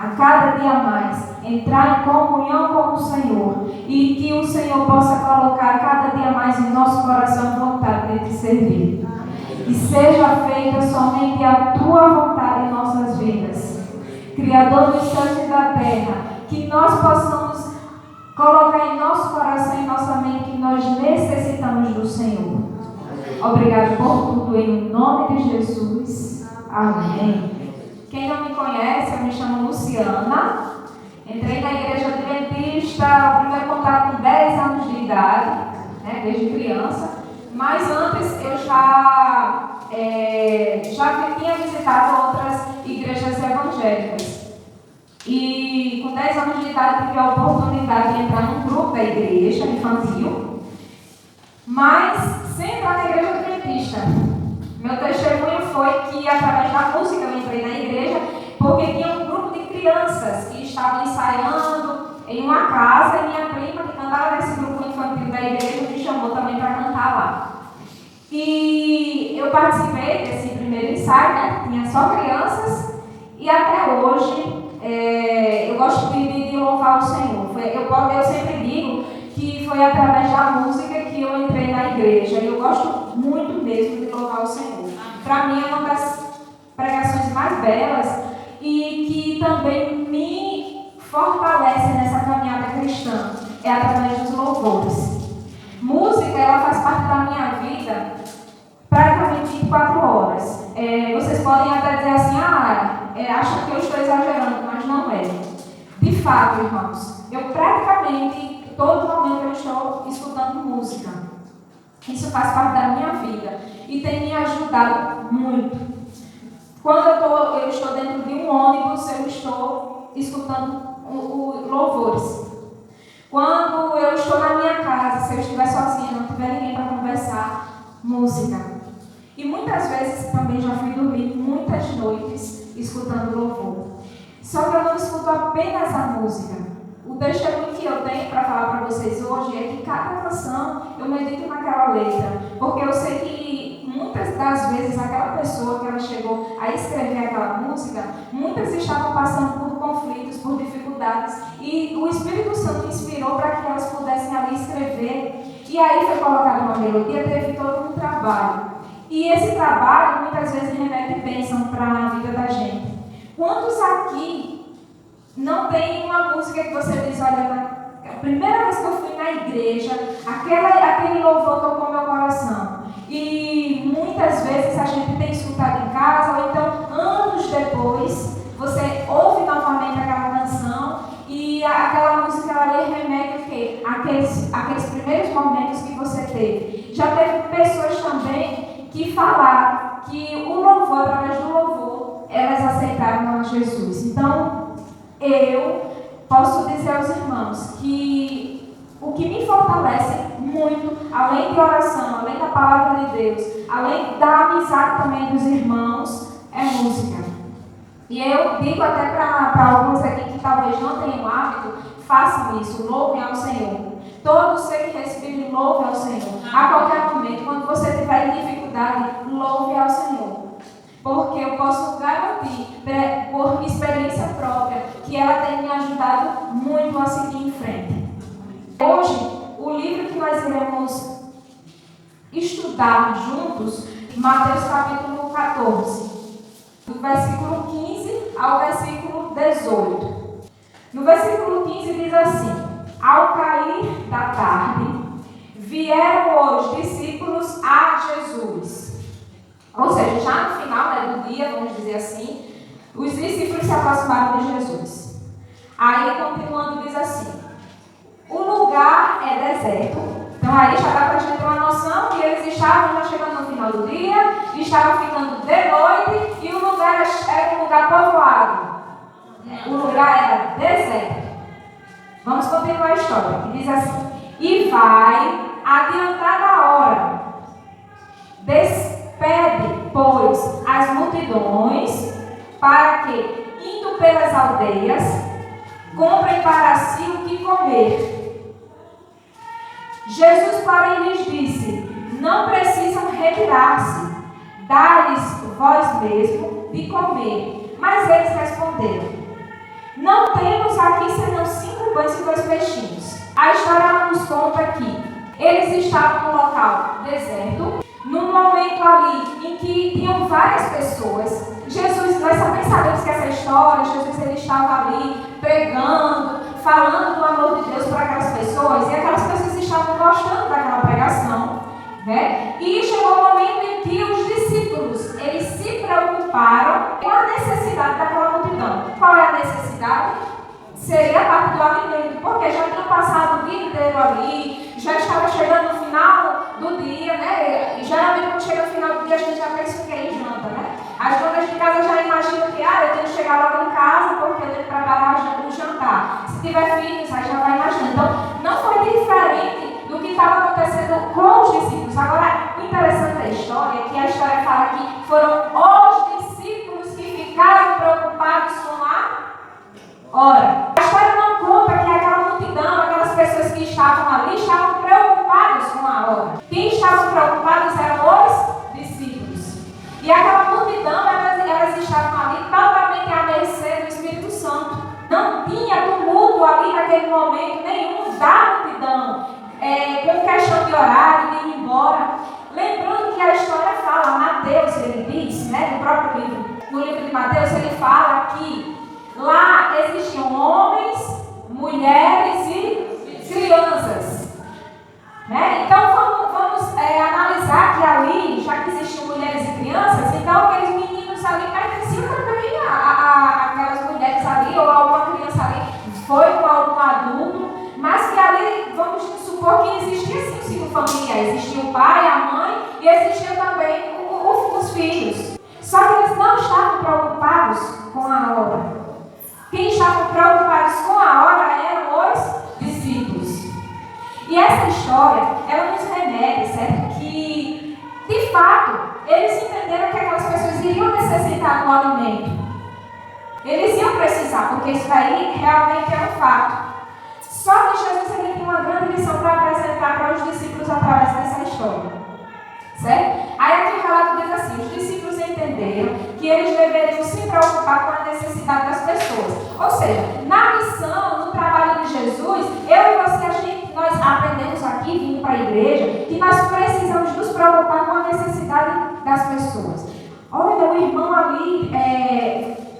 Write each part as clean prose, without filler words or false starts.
a cada dia mais, entrar em comunhão com o Senhor e que o Senhor possa colocar cada dia mais em nosso coração vontade de te servir. E seja feita somente a tua vontade em nossas vidas. Criador dos céus e da terra, que nós possamos colocar em nosso coração e nossa mente que nós necessitamos do Senhor. Obrigado por tudo, em nome de Jesus. Amém. Quem não me conhece, eu me chamo Luciana. Entrei na igreja adventista, o primeiro contato com 10 anos de idade, né, desde criança. Mas antes eu já tinha visitado outras igrejas evangélicas. E com 10 anos de idade tive a oportunidade de entrar num grupo da igreja infantil, mas sem entrar na igreja adventista. Meu testemunho foi que através da música eu entrei na igreja porque tinha um grupo de crianças que estavam ensaiando em uma casa e minha prima que cantava nesse grupo infantil da igreja me chamou também para cantar lá. E eu participei desse primeiro ensaio, né? Tinha só crianças e até hoje eu gosto de louvar o Senhor. Eu sempre digo que foi através da música que eu entrei na igreja e eu gosto muito mesmo de louvar o Senhor. Para mim é uma das pregações mais belas e que também me fortalece nessa caminhada cristã, é através dos louvores. Música, ela faz parte da minha vida praticamente 24 horas. Vocês podem até dizer assim, acham que eu estou exagerando, mas não é. De fato, irmãos, eu praticamente, todo momento eu estou escutando música. Isso faz parte da minha vida e tem me ajudado muito. Quando eu estou dentro de um ônibus, eu estou escutando louvores. Quando eu estou na minha casa, se eu estiver sozinha, não tiver ninguém para conversar, música. E muitas vezes também já fui dormir muitas noites escutando louvor. Só que eu não escuto apenas a música. O testemunho que eu tenho para falar para vocês hoje é que cada canção eu medito naquela letra. Porque eu sei que muitas das vezes aquela pessoa que ela chegou a escrever aquela música, muitas estavam passando por conflitos, por dificuldades. E o Espírito Santo inspirou para que elas pudessem ali escrever. E aí foi colocada uma melodia, teve todo um trabalho. E esse trabalho muitas vezes remete bênção para a vida da gente. Quantos aqui não tem uma música que você diz, olha, a primeira vez que eu fui na igreja, aquele louvor tocou meu coração. E muitas vezes a gente tem escutado em casa, ou então anos depois, você ouve novamente aquela canção e aquela música ela lhe remete o quê? Aqueles primeiros momentos que você teve. Já teve pessoas também que falaram que o louvor, através do louvor, elas aceitaram a Jesus. Então, eu posso dizer aos irmãos que o que me fortalece muito, além de oração, além da palavra de Deus, além da amizade também dos irmãos, é música. E eu digo até para alguns aqui que talvez não tenham hábito, façam isso, louvem ao Senhor. Todo ser que respire, louve ao Senhor. A qualquer momento, quando você tiver dificuldade, louve ao Senhor. Porque eu posso garantir, por minha experiência própria, que ela tem me ajudado muito a seguir em frente. Hoje, o livro que nós iremos estudar juntos, Mateus capítulo 14, do versículo 15 ao versículo 18. No versículo 15 diz assim: ao cair da tarde, vieram os discípulos a Jesus. Ou seja, já no final do dia, vamos dizer assim, os discípulos se aproximaram de Jesus. Aí, continuando, diz assim: o lugar é deserto. Então, aí já dá para a gente ter uma noção que eles estavam já chegando no final do dia, estavam ficando de noite e o lugar era um lugar povoado. O lugar era deserto. Vamos continuar a história, que diz assim: e vai adiantada a hora, despede, pois, as multidões, para que, indo pelas aldeias, comprem para si o que comer. Jesus, porém, lhes disse: não precisam retirar-se, dá-lhes vós mesmo de comer. Mas eles responderam: aqui serão 5 pães e 2 peixinhos. A história nos conta que eles estavam num local deserto, num momento ali em que tinham várias pessoas. Jesus, nós também sabemos que essa história, Jesus ele estava ali pregando, falando do amor de Deus para aquelas pessoas, e aquelas pessoas estavam gostando daquela pregação, né? E chegou o momento em que os discípulos, eles se preocuparam com a necessidade daquela multidão. Qual é a necessidade? Seria a parte do alimento, porque já tinham passado o dia inteiro ali, já estava chegando no final do dia, né? E geralmente quando chega no final do dia a gente já pensa que é em janta, né? As donas de casa já imaginam que eu tenho que chegar logo em casa porque eu tenho que preparar o jantar. Se tiver filhos, aí já vai imaginando. Então, não foi diferente do que estava acontecendo com os discípulos. Agora, o interessante da história é que a história fala que foram os discípulos que ficaram preocupados com a hora. A história não conta que aquela multidão, aquelas pessoas que estavam ali, estavam preocupados com a hora. Quem estavam preocupados eram os discípulos. E aquela multidão, elas estavam ali totalmente à mercê do Espírito Santo. Não tinha tumulto ali naquele momento nenhum da multidão, com questão de horário, de ir embora. Lembrando que a história fala, Mateus, ele diz, né, no próprio livro, no livro de Mateus, ele fala que lá existiam homens, mulheres e crianças. Né? Então vamos analisar que ali, já que existiam mulheres e crianças, então aqueles meninos ali pertenciam também aquelas mulheres ali, ou alguma criança ali foi com algum adulto, mas que ali, vamos supor que existia sim o ciclo familiar, existia o pai, a mãe e existia também os filhos. Só que eles não estavam preocupados com a hora. Quem estavam preocupados com a hora eram os discípulos. E essa história, ela nos remete, certo? Que, de fato, eles entenderam que aquelas pessoas iriam necessitar do alimento. Eles iam precisar, porque isso daí realmente é um fato. Só que Jesus ele tem uma grande lição para apresentar para os discípulos através dessa história. Certo? Aí aqui o relato diz assim, os discípulos entenderam que eles deveriam se preocupar com a necessidade das pessoas. Ou seja, na missão, no trabalho de Jesus, eu e você, nós aprendemos aqui, vindo para a igreja, que nós precisamos nos preocupar com a necessidade das pessoas. Olha, o irmão ali,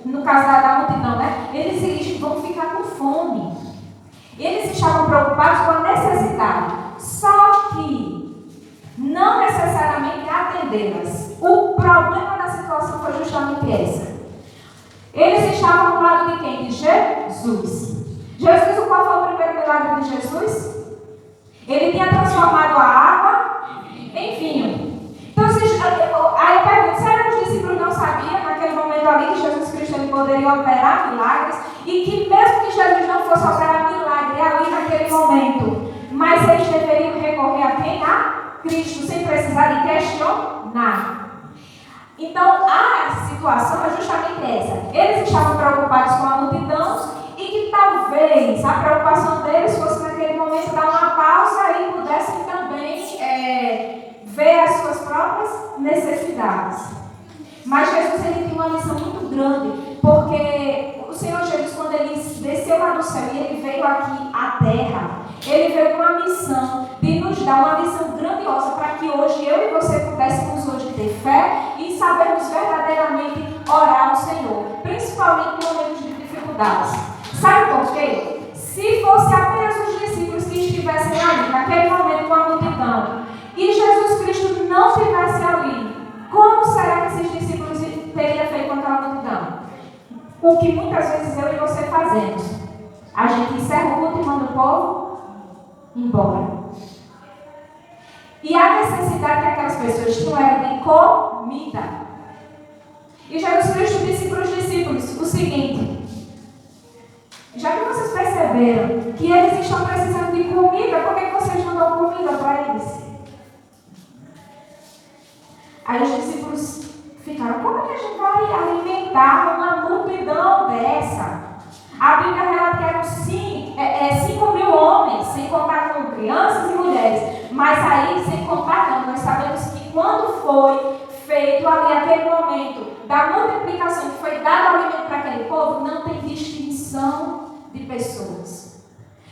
no caso da multidão, né? Eles vão ficar com fome. Eles estavam preocupados com a necessidade. Só que não necessariamente atendê-las. O problema da situação foi justamente essa. Eles estavam ao lado de quem? De Jesus. Jesus, qual foi o primeiro milagre de Jesus? Ele tinha transformado a água em vinho. Então, aí eu pergunto, será que os discípulos não sabiam naquele momento ali que Jesus Cristo ele poderia operar milagres? E que mesmo que Jesus não fosse operar milagre ali naquele momento, mas eles deveriam recorrer a quem? A Cristo, sem precisar de questionar. Então, a situação é justamente essa. Eles estavam preocupados com a multidão e que talvez a preocupação deles fosse naquele momento dar uma pausa e pudessem também ver as suas próprias necessidades. Mas Jesus ele tem uma lição muito grande, porque o Senhor Jesus, quando ele desceu lá do céu e ele veio aqui à terra, ele veio com uma missão de nos dar uma missão grandiosa para que hoje eu e você pudéssemos hoje ter fé e sabermos verdadeiramente orar ao Senhor, principalmente em momentos de dificuldades. Sabe por quê? Se fosse apenas os discípulos que estivessem ali, naquele momento com a multidão, e Jesus Cristo não estivesse ali, como será que esses discípulos teriam feito com aquela multidão? O que muitas vezes eu e você fazemos. A gente encerra o culto e manda o povo embora. E a necessidade que aquelas pessoas tinham era de comida. E Jesus Cristo disse para os discípulos o seguinte: já que vocês perceberam que eles estão precisando de comida, por que vocês não dão comida para eles? Aí os discípulos ficaram, como é que a gente vai alimentar uma multidão dessa? A Bíblia relata que eram 5.000 homens, sem contar com crianças e mulheres. Mas aí, sem contar não, nós sabemos que quando foi feito ali aquele momento da multiplicação, que foi dado alimento para aquele povo, não tem distinção de pessoas.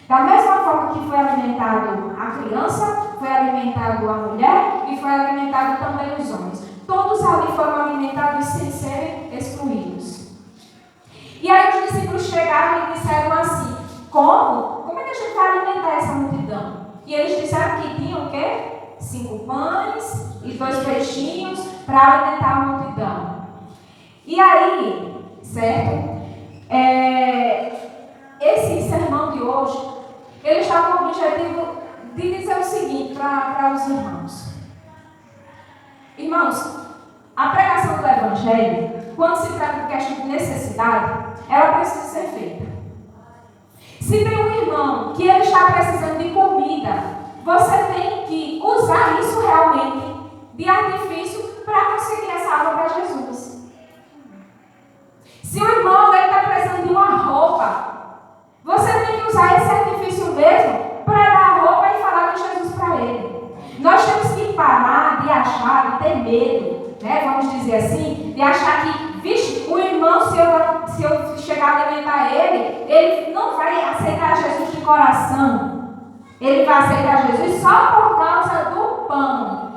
Da mesma forma que foi alimentado a criança, foi alimentado a mulher e foi alimentado também os homens. Todos ali foram alimentados sem serem excluídos. E aí os discípulos chegaram e disseram assim: como? Como é que a gente vai alimentar essa multidão? E eles disseram que tinham o quê? 5 pães e 2 peixinhos para alimentar a multidão. E aí, certo? Esse sermão de hoje, ele está com o objetivo de dizer o seguinte para os irmãos. Irmãos, a pregação do Evangelho, quando se trata de questão de necessidade, ela precisa ser feita. Se tem um irmão que ele está precisando de comida, você tem que usar isso realmente de artifício para conseguir essa água para Jesus. Se o irmão está precisando de uma roupa, você tem que usar esse artifício mesmo para dar a roupa e falar de Jesus para ele. Nós temos que parar de achar, de ter medo, né? Vamos dizer assim, de achar que, vixe, o irmão, se eu chegar a alimentar ele não vai aceitar Jesus de coração. Ele vai aceitar Jesus só por causa do pão.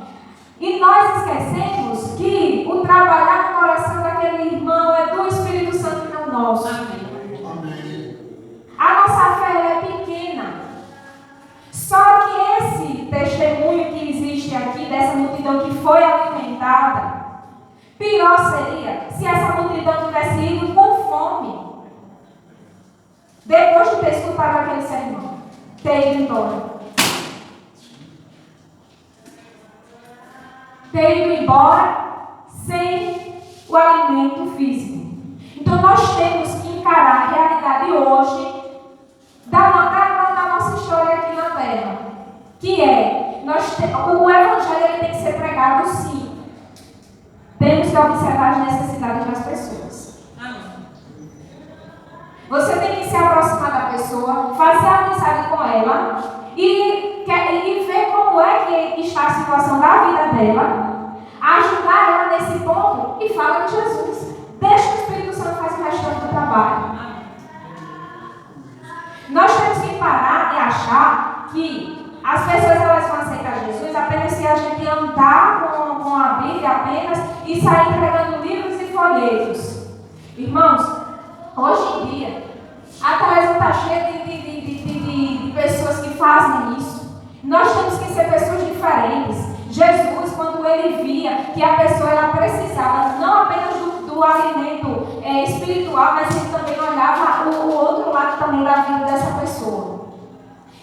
E nós esquecemos que o trabalhar no coração daquele irmão é do Espírito Santo e não nosso. Amém. A nossa fé é pequena. Só que esse testemunho que existe aqui, dessa multidão que foi alimentada, pior seria se essa multidão tivesse ido com fome. Depois de ter escutado aquele sermão, ter ido embora. Ter ido embora sem o alimento físico. Então nós temos que encarar a realidade hoje da nossa história aqui na Terra. Que é, o Evangelho ele tem que ser pregado sim. Temos que observar as necessidades das pessoas. Você tem que se aproximar da pessoa, fazer a amizade com ela e ver como é que está a situação da vida dela, ajudar ela nesse ponto e fala de Jesus. Deixa o Espírito Santo fazer o restante do trabalho. Nós temos que parar de achar que as pessoas elas vão aceitar Jesus apenas se a gente andar com a Bíblia apenas e sair entregando livros e folhetos. Irmãos, hoje em dia, a televisão está cheia de pessoas que fazem isso. Nós temos que ser pessoas diferentes. Jesus, quando ele via que a pessoa ela precisava não apenas do alimento espiritual, mas ele também olhava o outro lado também da vida dessa pessoa.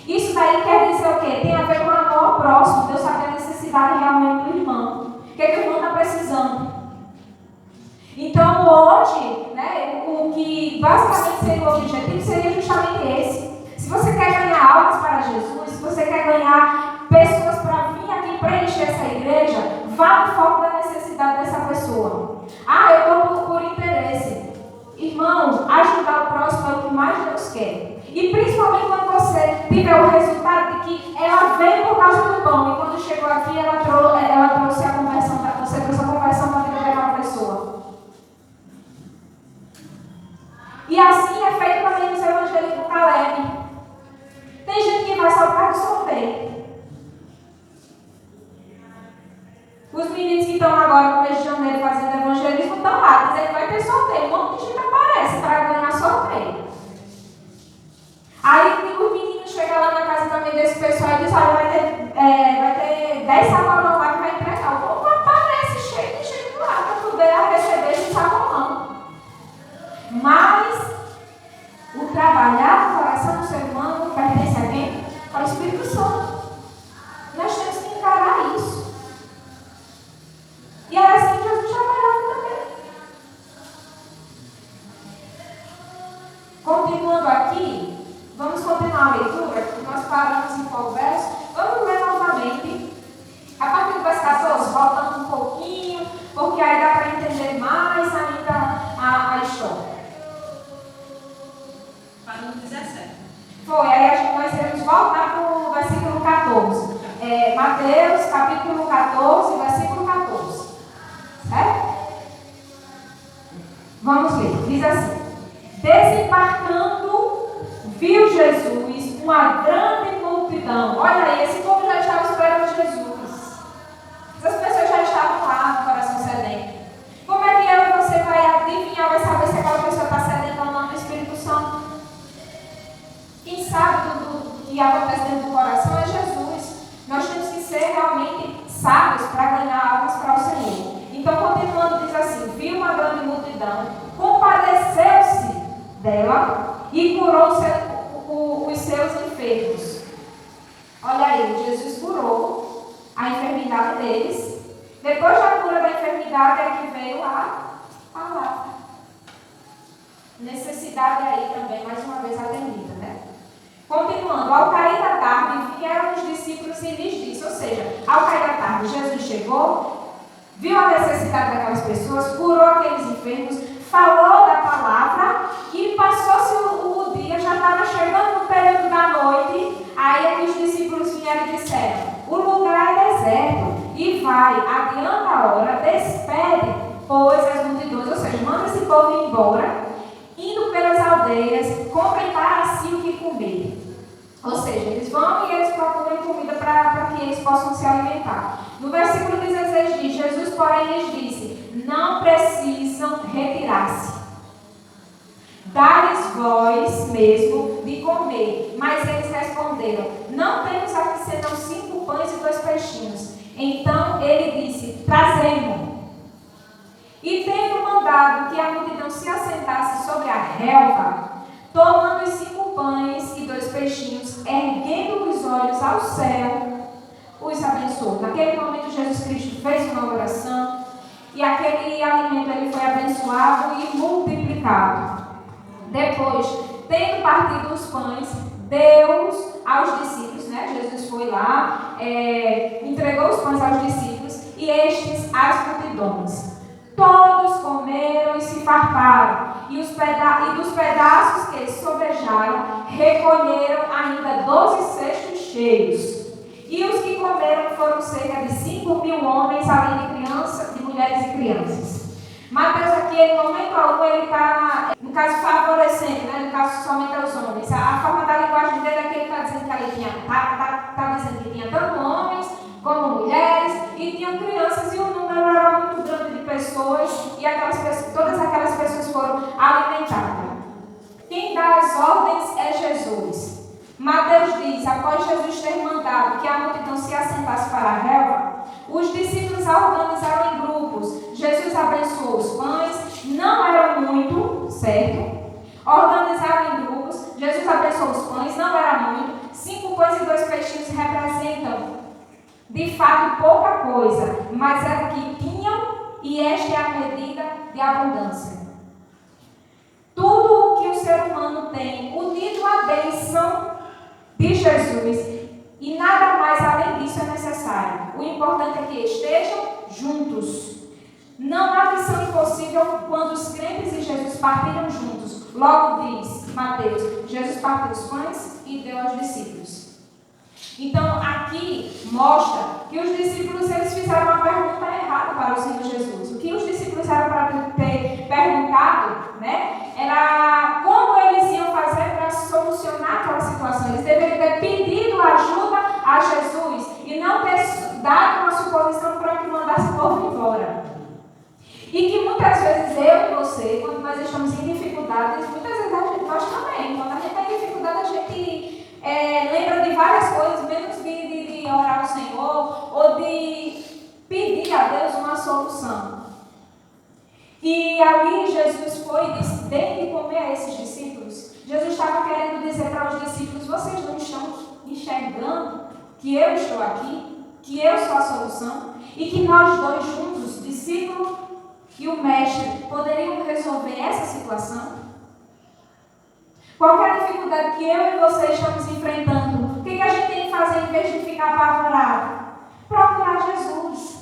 Isso daí quer dizer o quê? Tem a ver com o amor ao próximo. Deus sabe a necessidade realmente do irmão. O que o irmão está precisando? Então hoje, né, o que basicamente seria o objetivo seria justamente esse. Se você quer ganhar almas para Jesus, se você quer ganhar pessoas para vir aqui preencher essa igreja, vá no foco da necessidade dessa pessoa. Eu estou por interesse. Irmão, ajudar o próximo é o que mais Deus quer. E principalmente quando você tiver o resultado de que ela veio por causa do pão e quando chegou aqui ela trouxe a conversão, você trouxe a conversão para a vida daquela pessoa. E assim é feito também nos evangelhos do Caleb. Tem gente que vai só por causa do sorteio. Os meninos que estão agora no mês de janeiro fazendo evangelismo estão lá, dizendo que vai ter sorteio. Um monte de gente aparece para ganhar sorteio. Aí os meninos chegam lá na casa também desse pessoal e dizem: olha, vai ter 10 sacolão lá que vai entregar. O povo aparece cheio de gente lá para poder receber esse sacolão. Mas o trabalhar no coração do ser humano pertence a quem? Ao Espírito Santo. Nós temos que encarar isso. E era assim que Jesus trabalhava também. Continuando aqui, vamos continuar a leitura. Nós paramos em qual verso? Vamos ler novamente. A partir do verso 14, voltando um pouquinho, porque aí dá para entender mais ainda a história. Para o 17. Foi, aí nós iremos voltar para o versículo 14. Mateus, capítulo 14, versículo 14. Certo? Vamos ler. Diz assim: desembarcando viu Jesus, uma grande multidão. Olha aí, esse povo já estava esperando Jesus. Essas pessoas já estavam lá no coração sedento. Como é que eu e você vai adivinhar, vai saber se aquela pessoa está sedenta ou não do Espírito Santo? Quem sabe do que acontece dentro do coração é Jesus. Nós temos que ser realmente sábios para ganhar almas para o Senhor. Então, continuando, diz assim: viu uma grande multidão, compadeceu-se dela e curou os seus enfermos. Olha aí, Jesus curou a enfermidade deles. Depois da cura da enfermidade é que veio a palavra. Necessidade aí também, mais uma vez, atendida, né? Continuando, ao cair da tarde, vieram os discípulos e lhes disse, ou seja, ao cair da tarde, Jesus chegou, viu a necessidade daquelas pessoas, curou aqueles enfermos, falou da palavra e passou-se o dia, já estava chegando no período da noite, aí é que os discípulos vieram e disseram, o lugar é deserto e vai, adianta a hora, despede, pois as multidões, ou seja, manda esse povo embora, indo pelas aldeias, comprem para si o que comer. Ou seja, eles vão e eles procuram comida para que eles possam se alimentar. No versículo 16 diz, Jesus, porém, lhes disse, não precisam retirar-se. Dá-lhes vós mesmo de comer. Mas eles responderam, não temos aqui senão 5 pães e 2 peixinhos. Então ele disse, trazei-mo. E tendo mandado que a multidão se assentasse sobre a relva, tomando os 5 pães e 2 peixinhos, erguendo os olhos ao céu, os abençoou. Naquele momento Jesus Cristo fez uma oração e aquele alimento ele foi abençoado e multiplicado. Depois, tendo partido os pães, deu-os aos discípulos, né? Jesus foi lá, entregou os pães aos discípulos e estes às multidões. Todos comeram e se fartaram, e dos pedaços que sobejaram, recolheram ainda 12 cestos cheios. E os que comeram foram cerca de 5.000 homens, além de crianças, de mulheres e crianças. Mateus aqui, em momento algum, ele está, no caso, favorecendo, né? No caso, somente aos homens. A forma da linguagem dele é que ele está dizendo que ali tinha, está dizendo que tinha tanto homens como mulheres, e tinham crianças, e o número era muito grande de pessoas, e todas aquelas pessoas foram alimentadas. Quem dá as ordens é Jesus. Mateus diz, após Jesus ter mandado que a multidão se assentasse para a relva, os discípulos a organizaram em grupos. Jesus abençoou os pães, não eram muito, certo? Organizaram em grupos, Jesus abençoou os pães, não era muito. 5 pães e 2 peixinhos representam de fato pouca coisa, mas era o que tinham, e esta é a medida de abundância. Tudo o que o ser humano tem, unido à bênção de Jesus, e nada mais além disso é necessário. O importante é que estejam juntos. Não há missão impossível quando os crentes e Jesus partiram juntos. Logo diz Mateus, Jesus partiu os pães e deu aos discípulos. Então, aqui mostra que os discípulos eles fizeram uma pergunta errada para o Senhor Jesus. O que os discípulos eram para ter perguntado, né, era como eles iam fazer para solucionar aquela situação. Eles deveriam ter pedido ajuda a Jesus e não ter dado uma suposição para que mandasse o povo embora. E que muitas vezes eu e você, quando nós estamos em dificuldades, muitas vezes nós também, quando a gente está em dificuldade, a gente lembra de várias coisas, menos de orar ao Senhor ou de pedir a Deus uma solução. E ali Jesus foi e disse, deem de comer a esses discípulos. Jesus estava querendo dizer para os discípulos, vocês não estão enxergando que eu estou aqui, que eu sou a solução, e que nós dois juntos, discípulo e o mestre, poderiam resolver essa situação? Qualquer dificuldade que eu e você estamos enfrentando, o que a gente tem que fazer em vez de ficar apavorado? Procurar Jesus.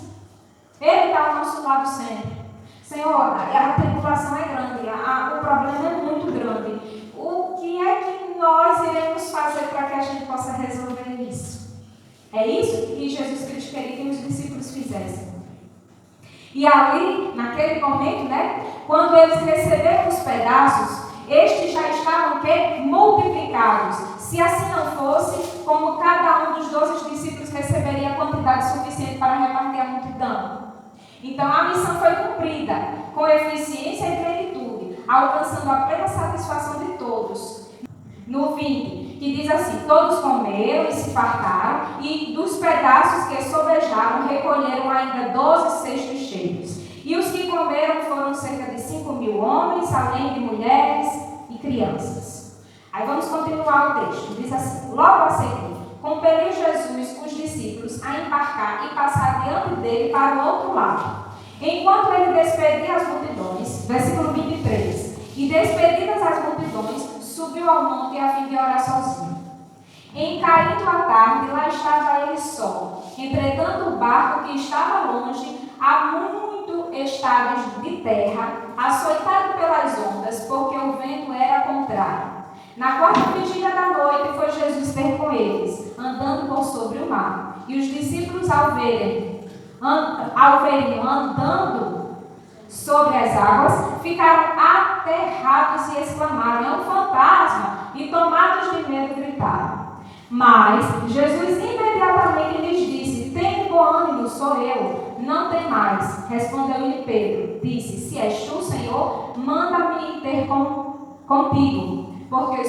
Ele está ao nosso lado sempre. Senhor, a tribulação é grande, o problema é muito grande. O que é que nós iremos fazer para que a gente possa resolver isso? É isso que Jesus Cristo queria que os discípulos fizessem. E ali, naquele momento, né, quando eles receberam os pedaços, estes já estavam multiplicados. quantidade suficiente para repartir a multidão. Então a missão foi cumprida com eficiência e plenitude, alcançando a plena satisfação de todos. No 20, que diz assim: todos comeram e se fartaram, e dos pedaços que sobejaram recolheram ainda 12 cestos cheios. E os que comeram foram cerca de 5.000 homens, além de mulheres e crianças. Aí vamos continuar o texto. Diz assim: logo a seguir, compeliu Jesus os discípulos a embarcar e passar diante dele para o outro lado. Enquanto ele despedia as multidões, versículo 23, e despedidas as multidões, subiu ao monte a fim de orar sozinho. Em caindo a tarde, lá estava ele só. Entretanto, o barco que estava longe, a muito estados de terra, açoitado pelas ondas, porque o vento era contrário. Na quarta vigília da noite foi Jesus ter com eles, andando por sobre o mar. E os discípulos, ao verem andando sobre as águas, ficaram aterrados e exclamaram: é um fantasma! E tomados de medo gritaram. Mas Jesus imediatamente lhes disse: tenha bom ânimo, sou eu, não tem mais. Respondeu-lhe Pedro, disse: se és tu, Senhor, manda-me ir ter contigo, porque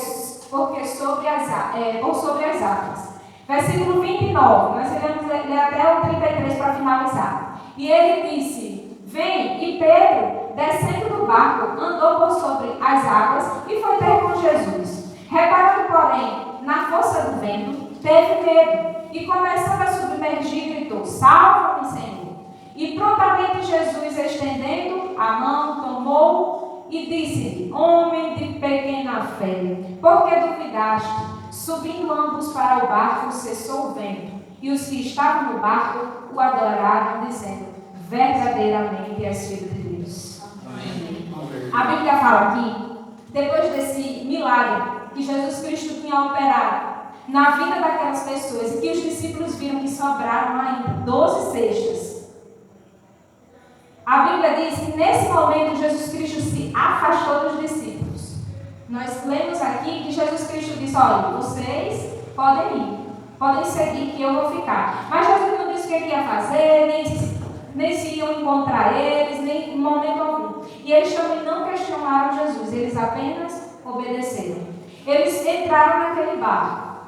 sobre as águas. Versículo 29, nós iremos ler até o 33 para finalizar. E ele disse: vem, e Pedro, descendo do barco, andou por sobre as águas e foi ter com Jesus. Reparando, porém, na força do vento, teve medo e, começando a submergir, gritou: salva-me, Senhor. E prontamente Jesus, estendendo a mão, tomou e disse-lhe: homem de pequena fé, por que duvidaste? Subindo ambos para o barco, cessou o vento, e os que estavam no barco o adoraram, dizendo: verdadeiramente és filho de Deus. Amém. A Bíblia fala aqui, depois desse milagre que Jesus Cristo tinha operado na vida daquelas pessoas, e que os discípulos viram que sobraram ainda 12 cestas. A Bíblia diz que nesse momento Jesus Cristo se afastou dos discípulos. Nós lemos aqui que Jesus Cristo disse: olha, vocês podem ir, podem seguir que eu vou ficar. Mas Jesus não disse o que ele ia fazer, nem se iam encontrar eles, nem em momento algum. E eles também não questionaram Jesus, eles apenas obedeceram. Eles entraram naquele barco.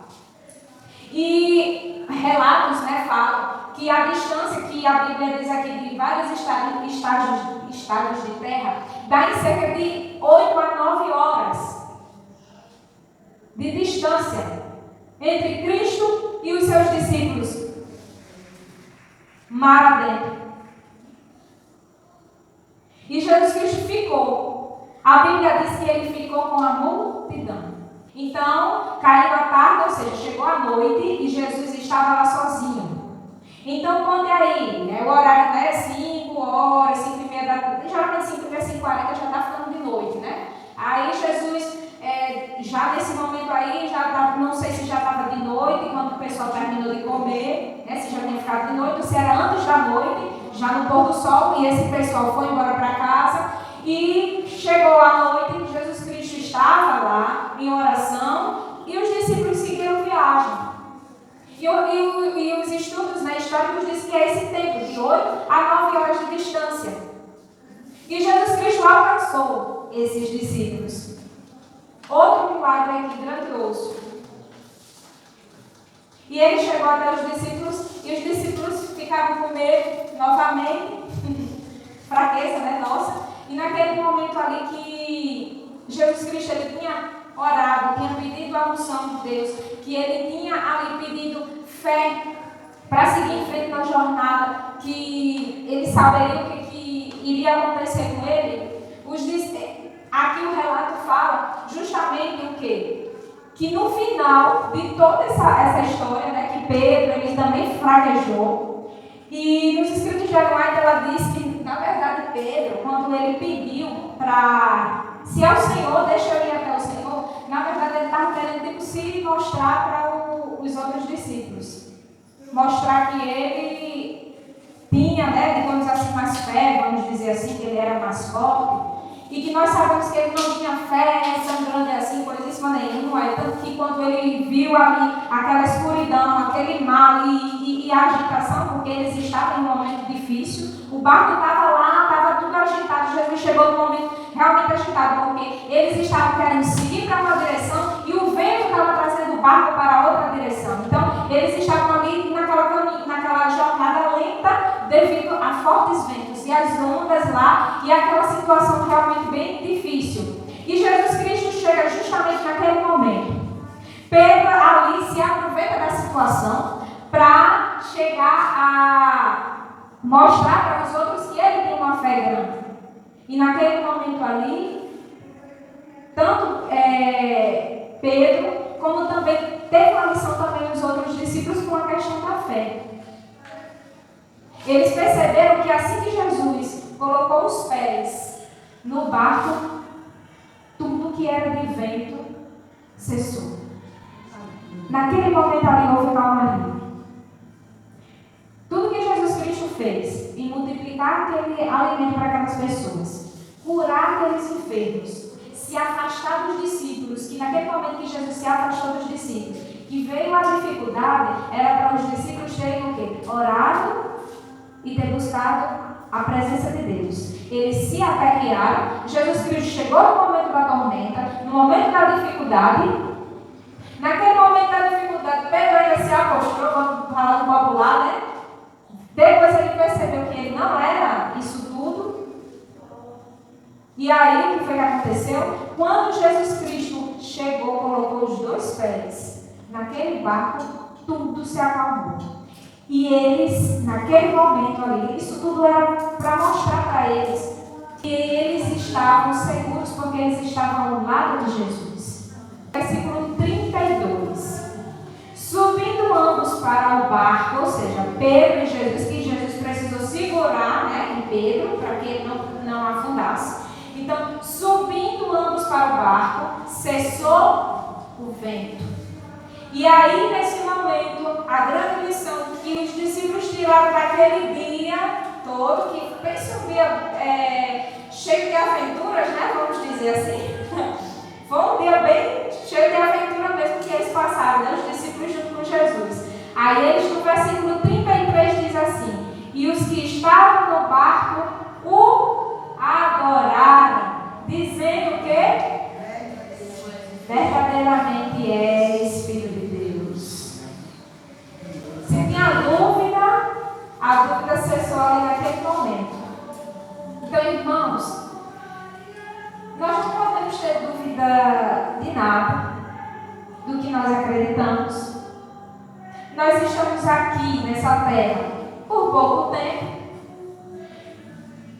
E relatos, falam que a distância que a Bíblia diz aqui de vários estágios de terra dá em cerca de 8 a 9 horas de distância entre Cristo e os seus discípulos, mar adentro. E Jesus Cristo ficou. A Bíblia diz que ele ficou com a multidão. Então, caiu a tarde, ou seja, chegou a noite e Jesus estava lá sozinho. Então, conte aí, o horário 5 horas, 5h30 da tarde, geralmente 5h30, 5h40 já está ficando de noite, Aí Jesus, já nesse momento aí, não sei se já estava de noite, quando o pessoal terminou de comer, se já tinha ficado de noite, ou se era antes da noite, já no pôr do sol, e esse pessoal foi embora para casa, e chegou a noite, Jesus Cristo estava lá em oração, e os discípulos seguiram viagem. E os estudos históricos dizem que é esse tempo, de 8 a 9 horas de distância. E Jesus Cristo alcançou esses discípulos. Outro milagre aqui grandioso. E ele chegou até os discípulos, e os discípulos ficaram com medo novamente. Fraqueza, nossa. E naquele momento ali que Jesus Cristo ele tinha orado, tinha pedido a unção de Deus, que ele tinha ali pedido fé para seguir em frente na jornada, que ele saberia o que iria acontecer com ele. Aqui o relato fala justamente o quê? Que no final de toda essa história, que Pedro ele também fraquejou, e nos escritos de Ellen White ela diz que, na verdade, Pedro, quando ele pediu se é o Senhor, deixa eu ir até o Senhor, na verdade ele estava querendo se mostrar para os outros discípulos. Mostrar que ele tinha, digamos assim, mais fé, vamos dizer assim, que ele era mais forte. E que nós sabemos que ele não tinha fé tão grande assim, coisíssima nenhuma. Tanto que quando ele viu ali aquela escuridão, aquele mar, e e agitação, porque eles estavam em um momento difícil. O barco estava lá, estava tudo agitado. Jesus chegou num momento realmente agitado, porque eles estavam querendo seguir para uma direção e o vento estava trazendo o barco para outra direção. Então, eles estavam ali naquela jornada lenta devido a fortes ventos e as ondas lá e aquela situação realmente bem difícil. E Jesus Cristo chega justamente naquele momento. Pedro ali se aproveita da situação para chegar a mostrar para os outros que ele tem uma fé grande. E naquele momento ali, tanto Pedro, como também teve uma lição também os outros discípulos com a questão da fé. Eles perceberam que assim que Jesus colocou os pés no barco, tudo que era de vento cessou. Naquele momento ali houve calmaria. Tudo que Jesus Cristo fez em multiplicar aquele alimento para aquelas pessoas, curar aqueles enfermos, se afastar dos discípulos, que naquele momento que Jesus se afastou dos discípulos, que veio a dificuldade, era para os discípulos terem o quê? Orado e ter buscado a presença de Deus. Eles se aperrearam. Jesus Cristo chegou no momento da tormenta, no momento da dificuldade. Naquele momento da dificuldade, Pedro ainda se apostrou, falando popular, né? Depois ele percebeu que ele não era isso tudo. E aí, o que foi que aconteceu? Quando Jesus Cristo chegou, colocou os dois pés naquele barco, tudo se acalmou. E eles, naquele momento ali, isso tudo era para mostrar para eles que eles estavam seguros porque eles estavam ao lado de Jesus. Versículo 32. Subindo ambos para o barco, ou seja, Pedro e Jesus, que Jesus precisou segurar, né, em Pedro, para que ele não afundasse. Então, subindo ambos para o barco, cessou o vento. E aí, nesse momento, a grande lição que os discípulos tiraram daquele dia todo, que pensa um dia cheio de aventuras, né, vamos dizer assim. Foi um dia bem cheio de aventura mesmo que eles passaram, né, os discípulos junto com Jesus. Aí eles, no versículo 33, diz assim: e os que estavam no barco o adoraram, dizendo que verdadeiramente és Filho de Deus. Se tinha dúvida, a dúvida cessou ali naquele momento. Então, irmãos, nós não podemos ter dúvida de nada do que nós acreditamos. Nós estamos aqui nessa terra por pouco tempo.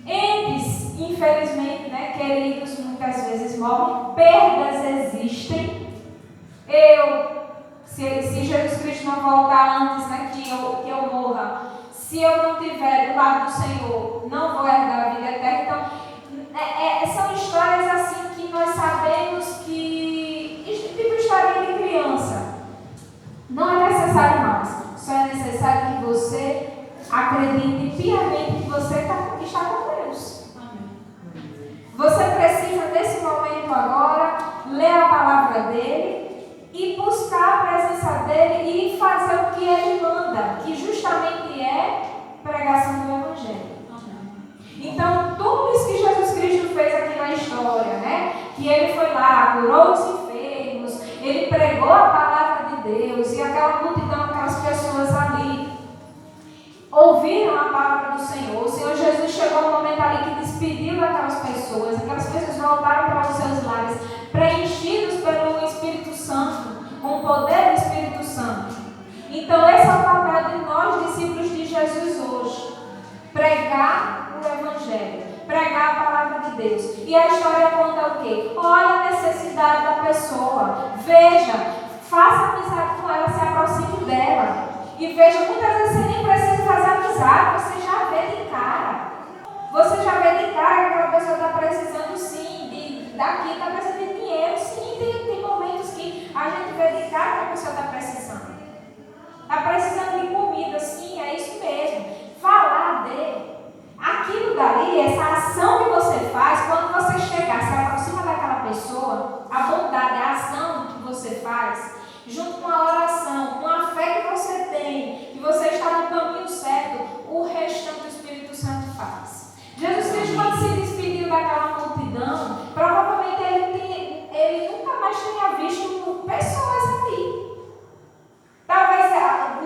Entes, infelizmente, né, queridos, muitas vezes morrem. Perdas existem. Se Jesus Cristo não voltar antes, né, que eu morra, se eu não estiver do lado do Senhor, não vou herdar a vida eterna. Então, são histórias assim que nós sabemos que, tipo história de criança, não é necessário mais. Só é necessário que você acredite piamente que você está com Deus. Você precisa, nesse momento agora, ler a palavra dele e buscar a presença dele e fazer o que ele manda, que justamente é pregação do Evangelho. Então, tudo isso que Jesus Cristo fez aqui na história, né? Que ele foi lá, curou os enfermos, ele pregou a palavra de Deus, e aquela multidão, aquelas pessoas ali, ouviram a palavra do Senhor. O Senhor Jesus chegou no momento ali que despediu daquelas pessoas voltaram para os seus lares, preenchidos pelo Espírito Santo, com o poder do Espírito Santo. Então, esse é o papel de nós, discípulos de Jesus, hoje. Pregar o Evangelho, pregar a palavra de Deus. E a história conta o quê? Olha a necessidade da pessoa, veja, faça amizade com ela, se aproxime dela. E veja, muitas vezes você nem precisa fazer amizade, você já vê de cara. Você já vê de cara que aquela pessoa está precisando sim, daqui está precisando de dinheiro, sim, tem momentos que a gente vê de cara que a pessoa está precisando. Está precisando de comida, sim, é isso mesmo. Falar dele. Aquilo dali, essa ação que você faz, quando você chegar, se aproxima daquela pessoa, a bondade, a ação que você faz, junto com a oração, com a fé que você tem, que você está pessoas ali. Talvez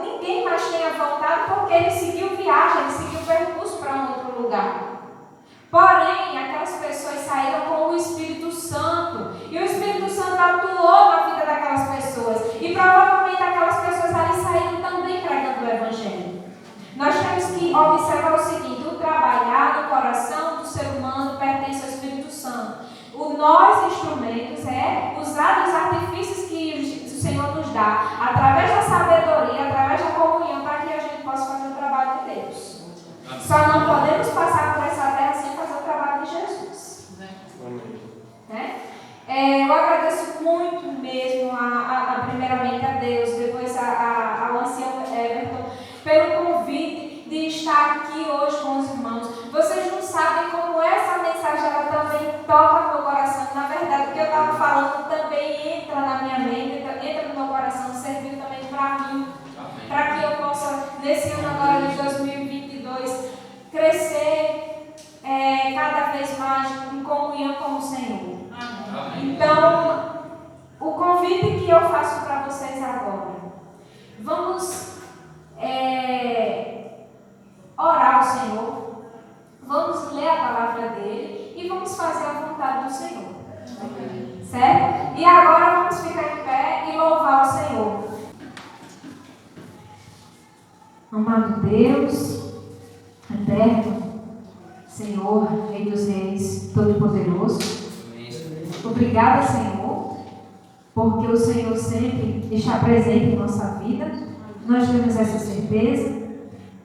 ninguém mais tenha voltado porque ele seguiu viagem, ele seguiu percurso para um outro lugar. Porém, aquelas pessoas saíram com o Espírito Santo. E o Espírito Santo atuou na vida daquelas pessoas. E provavelmente aquelas pessoas ali saíram também pregando o Evangelho. Nós temos que observar o seguinte: o trabalhar no coração do ser humano pertence ao Espírito Santo. Nós, instrumentos, usar os artifícios que o Senhor nos dá, através da sabedoria, através da comunhão, para que a gente possa fazer o trabalho de Deus. Só não podemos passar por essa terra sem fazer o trabalho de Jesus. Né? Eu agradeço muito mesmo, primeiramente a Deus, depois ao ancião Everton, pelo convite de estar aqui hoje com os irmãos. Vocês não sabem como essa mensagem ela também toca no meu coração. Na verdade, o que eu estava falando também entra na minha mente, entra no meu coração, serviu também para mim. Para que eu possa, nesse ano agora de 2022, crescer cada vez mais em comunhão com o Senhor. Então, o convite que eu faço para vocês agora, vamos orar ao Senhor, vamos ler a palavra dele e vamos fazer a vontade do Senhor. Certo? E agora vamos ficar em pé e louvar o Senhor. Amado Deus, eterno, Senhor, Rei dos Reis, Todo-Poderoso, obrigada, Senhor, porque o Senhor sempre está presente em nossa vida. Nós temos essa certeza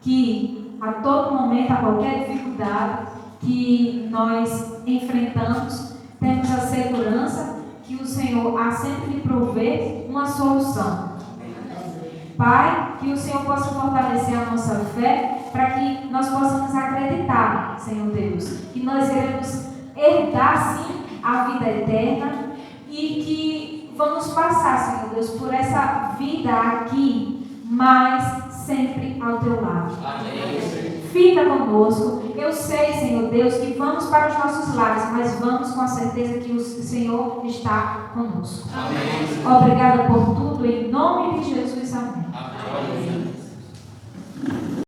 que a todo momento, a qualquer dificuldade que nós enfrentamos, temos a segurança que o Senhor há sempre de prover uma solução. Pai, que o Senhor possa fortalecer a nossa fé para que nós possamos acreditar, Senhor Deus, que nós iremos herdar sim a vida eterna e que vamos passar, Senhor Deus, por essa vida aqui, mas sempre ao teu lado. Amém. Fica conosco. Eu sei, Senhor Deus, que vamos para os nossos lares, mas vamos com a certeza que o Senhor está conosco. Amém. Obrigada por tudo, em nome de Jesus. Amém. Amém.